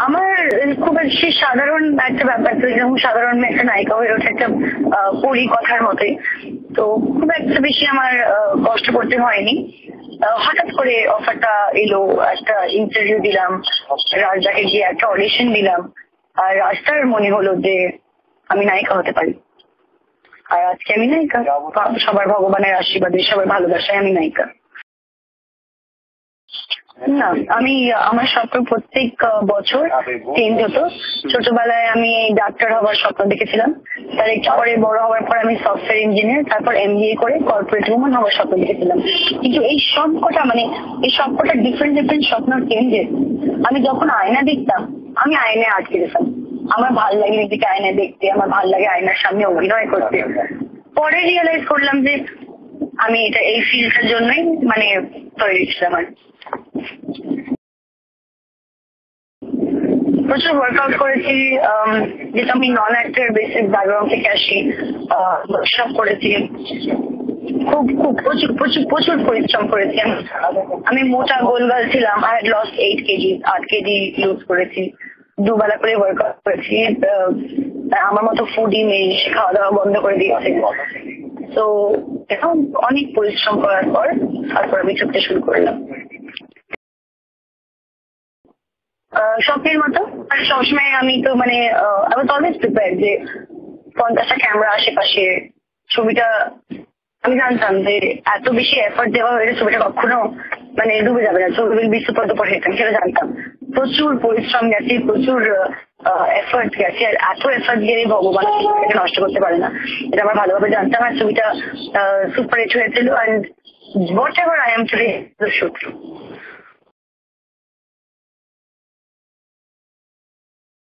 আমার খুব বেশি সাধারণ একটা ব্যাপার, তো যেমন সাধারণ একটা নায়িকা হয়ে ওঠে একটা পরি কথার মতোই। তো খুব একটা বেশি আমার কষ্ট করতে হয়নি। হঠাৎ করে অফারটা এলো, একটা ইন্টারভিউ দিলাম, রাজদাকে গিয়ে একটা অডিশন দিলাম, আর রাস্তার মনে হলো যে আমি নায়িকা হতে পারি। আর আজকে আমি নায়িকা, সবার ভগবানের আশীর্বাদে, সবার ভালোবাসায় আমি নায়িকা। না, আমি আমার স্বপ্ন প্রত্যেক বছর চেঞ্জ হতো। ছোটবেলায় আমি ডাক্তার হওয়ার স্বপ্ন দেখেছিলাম, তার একটু পরে বড় হওয়ার পর আমি সফটওয়্যার ইঞ্জিনিয়ার, তারপর MBA করে কর্পোরেট ওম্যান হওয়ার স্বপ্ন দেখেছিলাম। কিন্তু এই সবকটা ডিফারেন্ট ডিফারেন্ট স্বপ্ন চেঞ্জেস। আমি যখন আয়না দেখতাম, আমি আয়নায় আটকে যেতাম। আমার ভাল লাগে নিজেকে আয়নায় দেখতে, আমার ভাল লাগে আয়নার সামনে অভিনয় করতে। পরে রিয়েলাইজ করলাম যে আমি এই ফিল্ডটার জন্যই তৈরি ছিলাম। আর প্রচুর ওয়ার্কআউট করেছি, যেটা আমি নন অ্যাক্টর বেসিক ব্যাকগ্রাউন্ড থেকে আসি। ওয়ার্কশপ করেছি, খুব খুব প্রচুর প্রচুর প্রচুর পরিশ্রম করেছি। আমি মোটা গোলগাল ছিলাম, I had lost 8 KG, 8 KG lose করেছি। দুবেলা করে ওয়ার্কআউট করেছি। আমার মতো ফুডি মেয়ে, খাওয়া দাওয়া বন্ধ করে দিয়েছে। তো এখন অনেক পরিশ্রম করার পর তারপর আমি ছুটতে শুরু করলাম। স্বপ্নের মতো সবসময় আমি তো আই ওয়াজ অলওয়েজ প্রিপেয়ার যে 50টা ক্যামেরা আশেপাশে, ছবিটা আমি জানতাম যে এত বেশি এফর্ট দেওয়া হয়েছে, ছবিটা কখনো ডুবে যাবে না, ছবি will be super duper hit, সেটা জানতাম। প্রচুর পরিশ্রম গেছে, প্রচুর এফর্ট গেছে, আর এত এফর্ট গেলে ভগবান ছবিটাকে নষ্ট করতে পারে না, এটা আমার ভালোভাবে জানতাম। আর ছবিটা সুপার হিট হয়েছিল, and what ever I am today the truth.